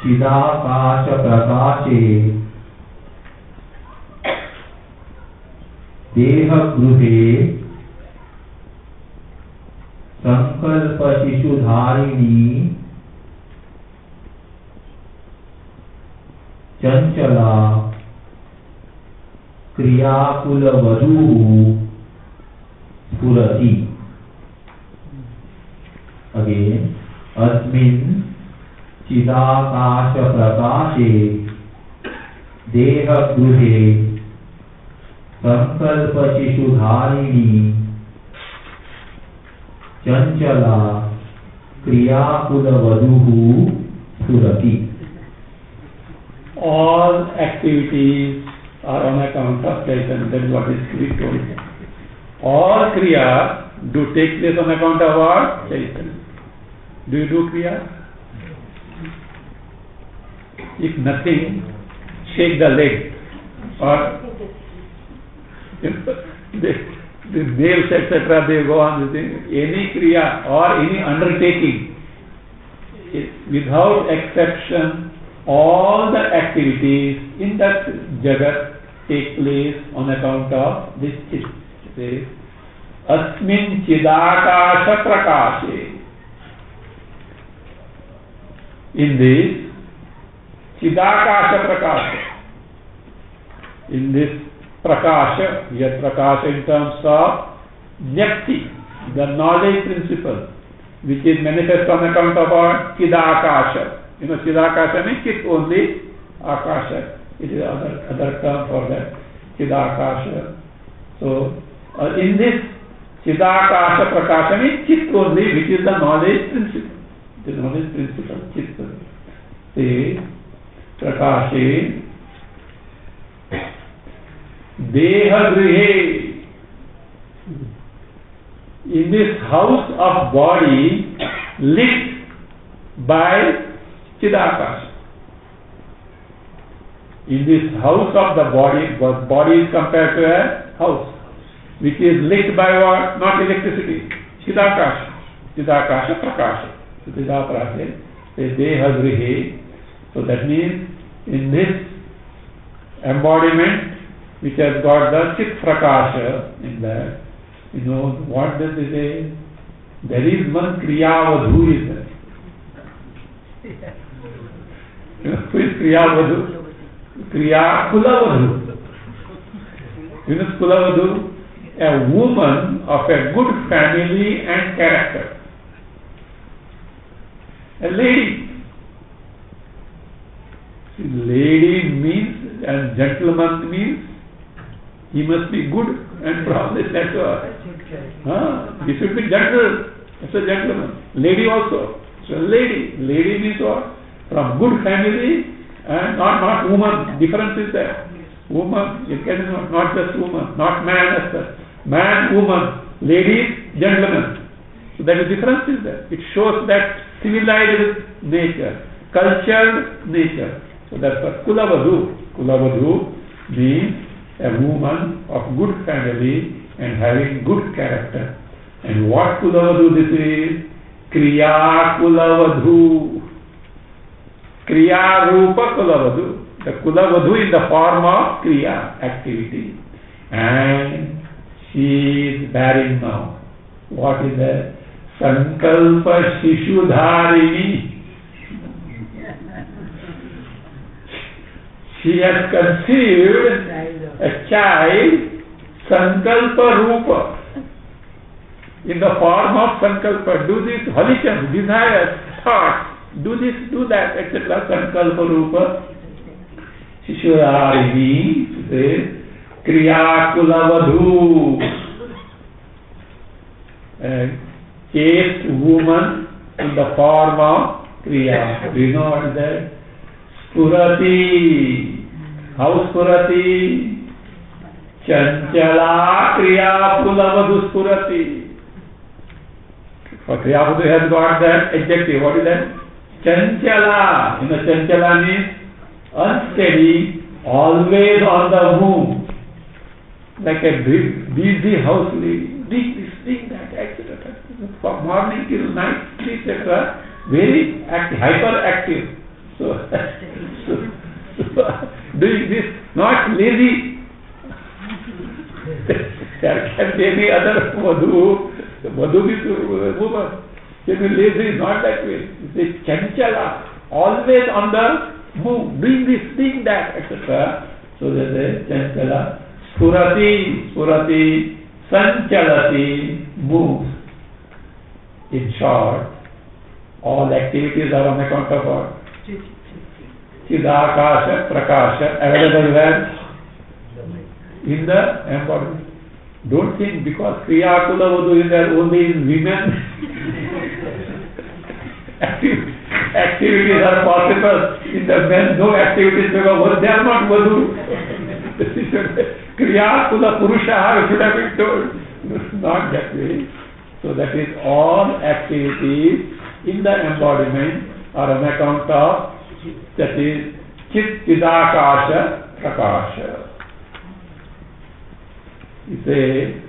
S1: चिदाकाश प्रकाशे देहगृहे संकल्प शिशुधारिणी चंचला क्रियाकुलवधूः स्फुरति. Again, अस्मिन् चिदाकाश प्रकाशे देहगृहे संकल्प शिशुधारिणी चंचला क्रियाकुलवधूः स्फुरति.
S2: All activities are on account of Chaitanya. That is what is told. All kriya do take place on account of what? Chaitanya. Do you do kriya? If nothing, shake the leg or the nails, etc. They go on. Any kriya or any undertaking, without exception, all the activities in that jagat take place on account of this chit. Asmin chidakasha prakashe. In this chidakasha prakasha, in this prakasha, yet prakasha in terms of nyakti, the knowledge principle, which is manifest on account of our chidakasha. You know, chidakasha means chit only, akasha. It is other term for that, chidakasha. So, in this chidakasha prakasha means chit only, which is the knowledge principle. The knowledge principle, chit. See, prakashe dehagrihe. In this house of body lit by chidakasha. In this house of the body is compared to a house, which is lit by what? Not electricity. Chidakasha. Chidakasha prakasha. So Chidakasha, dehagrihe. So that means in this embodiment which has got the chit prakasha in that, you know, what does it say? There is one kriyavadhu is there. You know, who is kriyavadhu? Kriyakulavadhu. You know kulavadhu? A woman of a good family and character. A lady. Lady means, and gentleman means, he must be good and probably that's all. He should be gentle. It's a gentleman. Lady also. So lady. Lady means what? From good family and not woman. Difference is there. Woman, you can not just woman, not man as such. Man, woman, lady, gentleman. So that is difference is there. It shows that civilized nature, cultured nature. So that's what kulavadhu. Kulavadhu means a woman of good family and having good character. And what kulavadhu this is? Kriya kulavadhu. Kriya rupa kulavadhu. The kulavadhu in the form of kriya, activity. And she is bearing now. What is that? Sankalpa Shishudharini. She has conceived a child, Sankalpa Rupa, in the form of Sankalpa. Do this, volition, desires, thoughts, do this, do that, etc. Sankalpa Rupa. Shishudharini, says, Kriya Kulavadhu. A chaste woman in the form of Kriya. Do you know what is that? Spurati. How Spurati? Chanchala Kriya Kulavadhu Spurati. For Kriya Kulavadhu has got that adjective. What is that? Chanchala. You know, Chanchala means unsteady, always on the move. Like a busy house lady. doing that, etc. From morning till night, etc. Very active, hyperactive. So, doing this, not lazy. There can be any other Madhu is woman. Can be lazy, not that way. It's chanchala, always on the move, doing this, doing that, etc. So there's a chanchala. Spurati, sanchalati, moves. In short, all activities are on account of what? Chidakasha, prakasha, available where? In the embodiment. Don't think because Kriya Kula Vadhu is there only in women. Activities are possible in the men, no activities because they are not Vadhu. Kriya Kula Purusha should have been told. Not that way. So that is all activities in the embodiment are on account of, that is Chit Chidakasha Prakasha. You say,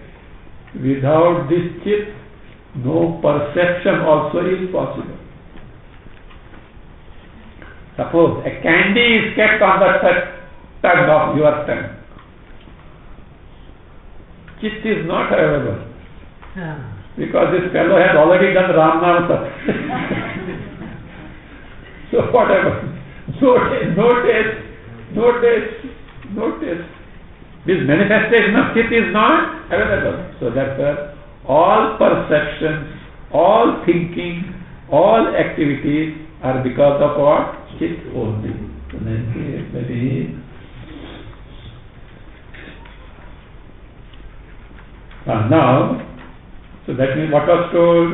S2: without this chit, no perception also is possible. Suppose a candy is kept on the tongue of your tongue. Chit is not available. Because this fellow has already done Ram Nam Sat. So whatever. No taste. This manifestation of chit is not available. So that's all perceptions, all thinking, all activities are because of what? Chit only. So that is. Now, so that means what was told?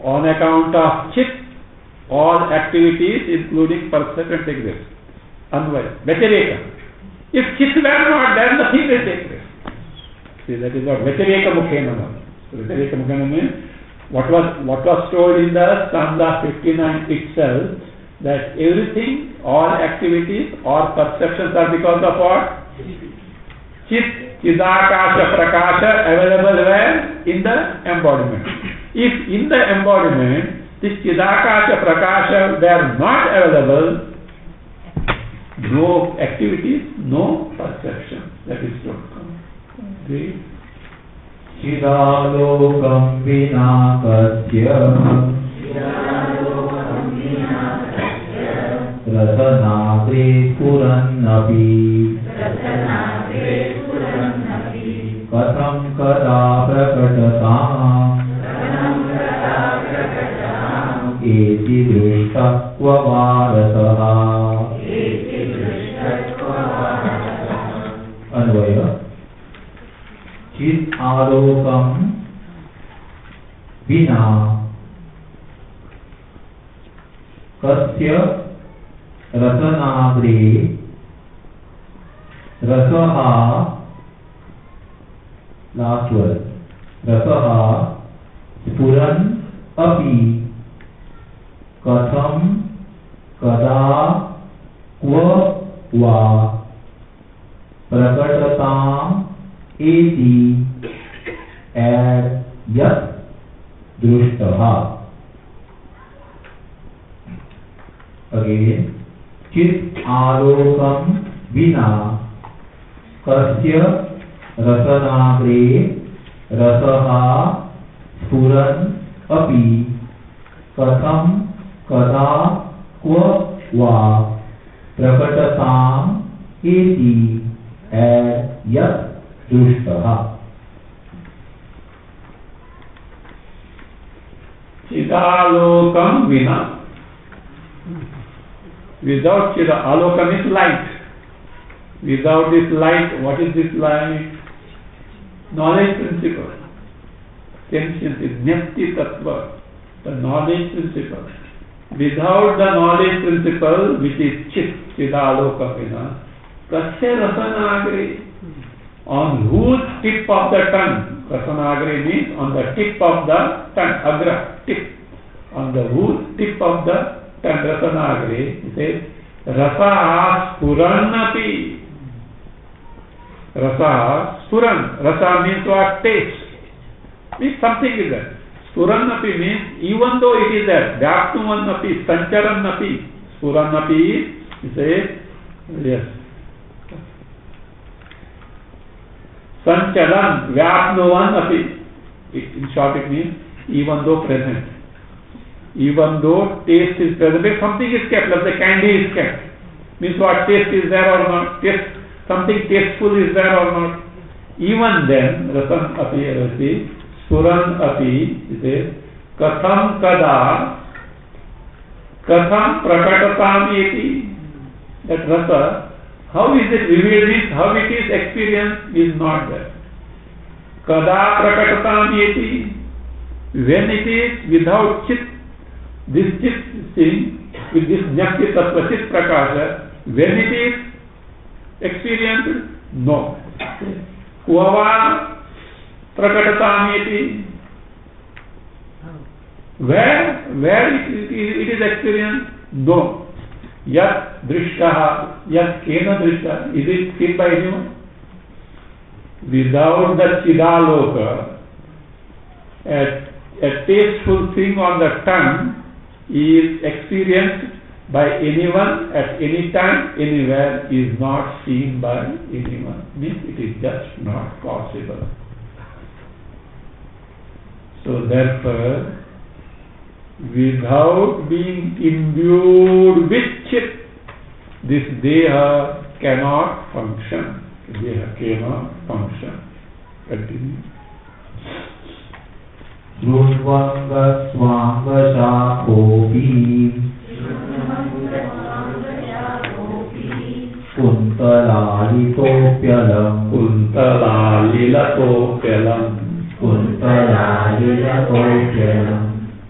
S2: On account of chit, all activities including perception take place. Anvaya, Vyatireka. If chit were not there, nothing will take place. See, that is what Vyatireka Mukhena. So Vyatireka Mukhena means what was told in the Standa 59 itself, that everything, all activities, all perceptions are because of what? Chit, Chidakasha, Prakasha available where? In the embodiment. If in the embodiment this Chidakasha, Prakasha were not available, no activities, no perception. That is so.
S1: Chidalokam vina kasya rasanagre purannapi katham kada prakatatam eti drishtatva varataha. Anvaya. Chit alokam vina kasya rasanagre rasaha, last word, rasaha spuran api katham kada kva va prakatatam eti ad yat drushtaha. Again, chit alokam vina kasya rasanagre rasaha spuran api katham kada kva va prakatatam eti ad yat drushtaha.
S2: Chidalokam vina. Without Chida, alokam is light. Without this light, what is this light? Knowledge principle. Conscience is Nyati Tattva, the knowledge principle. Without the knowledge principle, which is Chit, Chidalokam vina, kasya rasanagre, on whose tip of the tongue? Rasanagre means on the tip of the tongue, agra, tip. On the whose tip of the tongue, rasanagre, it says, rasaha spurannapi. Rasaha Spuran. Rasa means what? Taste. Means something is there. Spuranapi means even though it is there. Vyapnuvanapi, Sancharanapi. Spuranapi is a, yes. Sancharan, Vyapnuvanapi. In short it means even though present. Even though taste is present, if something is kept, like the candy is kept. Means what? Taste is there or not? Taste, something tasteful is there or not? Even then, Rasan api rasi, Suran api, it is Katham kada, Katham prakatatameti. That rasa, how is it revealed? How it is experienced is not there. Kada prakatatameti, when it is without chit, this chit thing, with this Jnati Tattva Chit Prakasha, when it is experienced, no. Kuava Prakatatameti, where it is experienced, no. Yat Drishtaha, Yat Kena Drishta, is it seen by anyone? Without the Chidaloka, a tasteful thing on the tongue is experienced by anyone at any time, anywhere, is not seen by anyone. Means it is just not possible. So therefore, without being imbued with chit, this deha cannot function. Deha cannot function. Continue.
S1: Shrunvanga swanga shakopi Kuntalalitoppyalam Kuntalalitoppyalam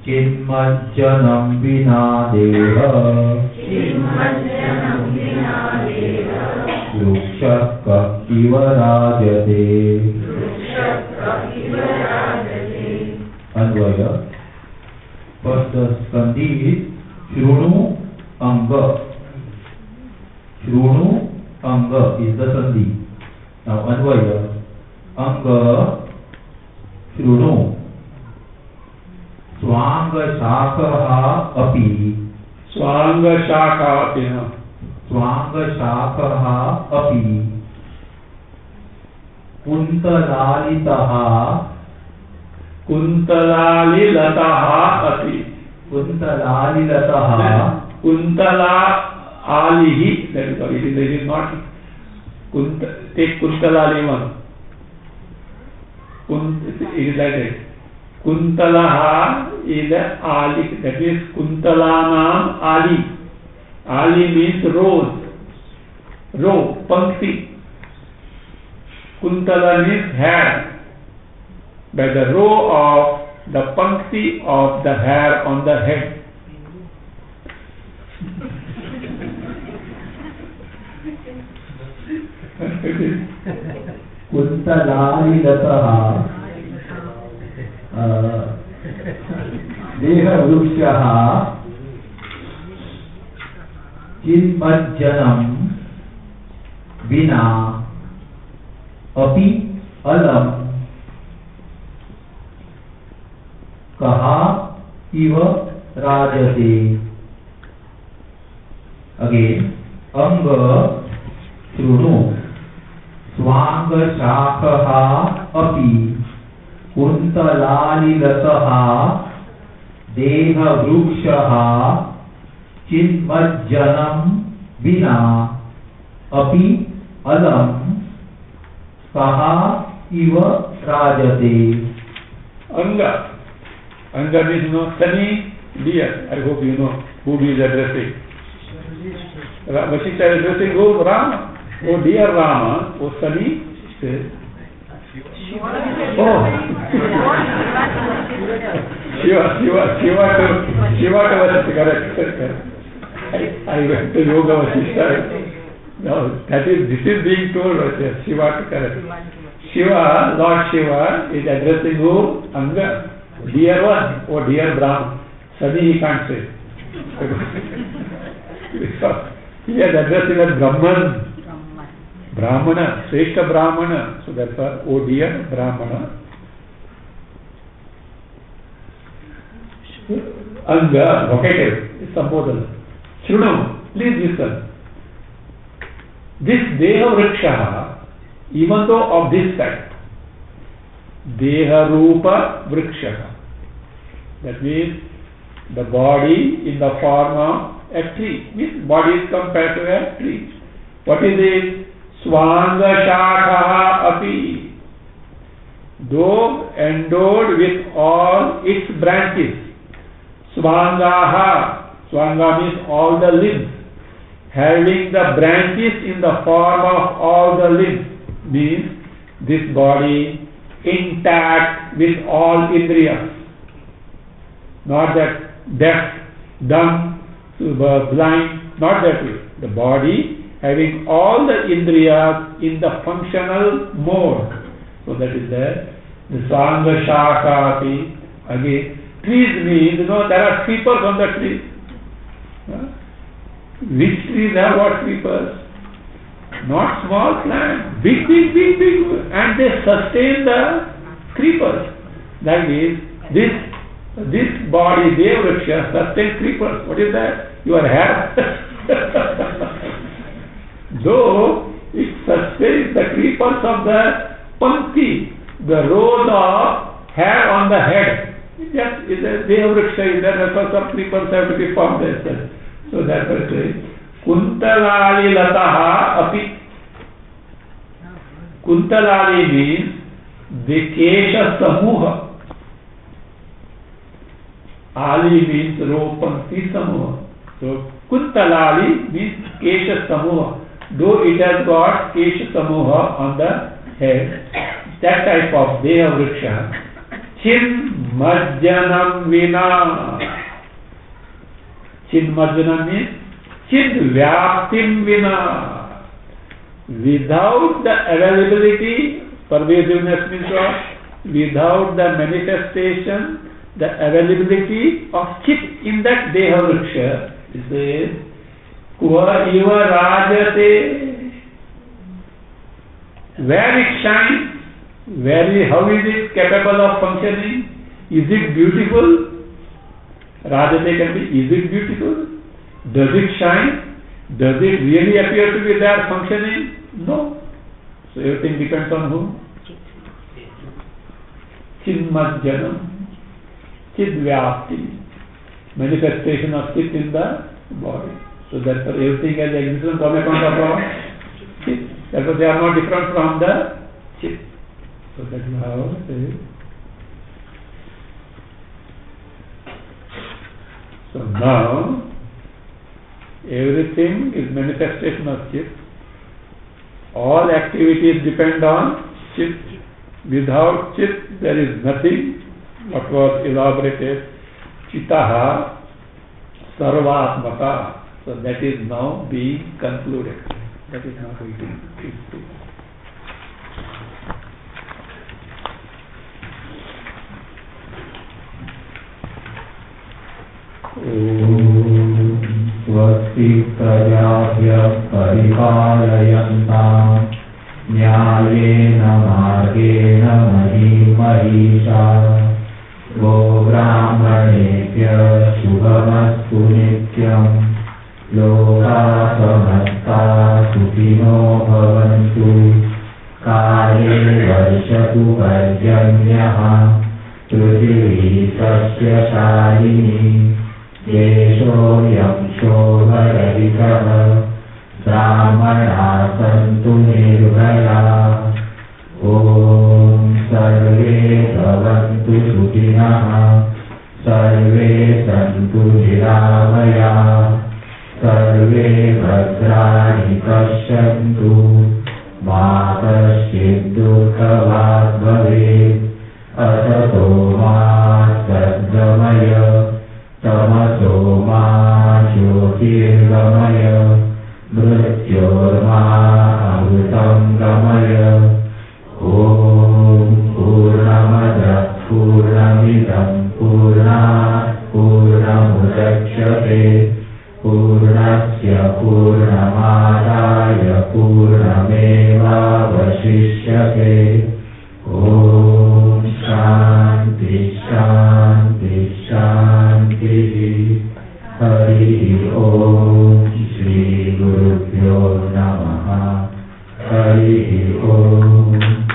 S1: Chinmajjanam vina deha Lukshakka iva rajate. Anvaya. First the sandhi is Shrunu Anga. Shrunu Anga is the sandhi. Now Anvaya. Anga Shrunu Swanga Shakaha api.
S2: Swanga Shaka api.
S1: Swanga Shakaha api. Kuntalalitaha Kuntalalilataha api. Kuntalalilataha. Kuntala alihi. That is all. It is not. Take Kuntalaliman. It is like that. Kuntalaha is ali. That is Kuntalanam ali. Ali means rose. Row, pankti. Kuntala means hair. By the row of the pankti of the hair on the head. Kuntalalilataha Deha Vrukshaha Chinmajjanam Vina Api Alam Kaha iva rajate. Again, Anga Shrunu Swanga Shakaha api Kuntalalilataha Deha Vrukshaha Chinmajjanam Vina Api Alam Kaha iva rajate.
S2: Anga. Anga means, you know, sunny deer. I hope you know who he is addressing. Vasishtha is addressing, oh Rama, oh dear Rama, oh sunny. Oh. Shiva to Vasishtha, correct. I went to Yogavasistha. No, this is being told, Shiva to correct. Shiva, Lord Shiva is addressing who? Anga. Dear one, oh dear Brahma. Sunny he can't say. He is addressing as Brahman.
S1: Brahmana, Shrestha Brahmana. So therefore, O dear Brahmana. Anga, vocative, is Sambodhana. Shrunu, please listen. This Deha Vriksha, even though of this type, Deha Rupa Vriksha, that means the body in the form of a tree, means body is compared to a tree. What is it? Swanga Shakha Api, though endowed with all its branches. Swangaha, Swanga means all the limbs, having the branches in the form of all the limbs, means this body intact with all indriyas. Not that deaf, dumb, blind, not that way. The body having all the indriyas in the functional mode. So that is there. The Swanga Shakati, again, trees means, there are creepers on the trees. Which trees have what creepers? Not small plants, big, and they sustain the creepers. That is, this body, Dev Vriksha, sustains creepers. What is that? Your hair. Though it sustains the creepers of the pankti, the rows of hair on the head. Yes, is a Dev Vriksha is there, because some creepers have to be formed themselves. So that was it. Kuntalali Lataha Api. Kuntalali means the Kesha Samuha. Ali means Ropanti Samuha. So Kuntalali means Kesha Samuha. Though it has got Kesha Samuha on the head, that type of Deha Vriksha. Chinmajjanam Vina. Chinmajjanam means Chidvyaptim Vina. Without the availability, pervasiveness means what? Without the manifestation, the availability of Chit in that Deha Vriksha. It says, Kuva Iva Rajate. Where it shines, how is it capable of functioning? Is it beautiful? Rajate can be, is it beautiful? Does it shine? Does it really appear to be there functioning? No. So everything depends on whom? Chinmajjanam, Chidvyapti, manifestation of Chit in the body. So therefore everything has existence on account of our Chit. Therefore they are not different from the Chit. So that is how it is. So now everything is manifestation of Chit. All activities depend on Chit. Without Chit there is nothing. What was elaborated, Chitaha Sarvatmaka. So that is now being concluded. That is now going to.
S3: स्वस्ति प्रजाभ्यः परिपालयन्तां न्यायेन मार्गेण महीमहीषाः गोब्राह्मणेभ्यः शुभमस्तु नित्यं लोकाः समस्ताः सुखिनो भवन्तु काले वर्षतु पर्जन्यः पृथिवी सस्यशालिनी देशोऽयं शोभरहितः ब्राह्मणाः सन्तु निर्भयाः ॐ सर्वे भवन्तु सुखिनः सर्वे सन्तु निरामयाः सर्वे भद्राणि पश्यन्तु मा कश्चित् दुःखभाग् भवेत् असतो मा सद्गमय तमसो मा ज्योतिर्गमय मृत्योर्मा अमृतं गमय ॐ पूर्णमदः पूर्णमिदं पूर्णात् पूर्णमुदच्यते पूर्णस्य पूर्णमादाय पूर्णमेवावशिष्यते। ॐ शान्ति शान्ति शान्तिः। हरिः ॐ श्रीगुरुभ्यो नमः। हरिः ॐ।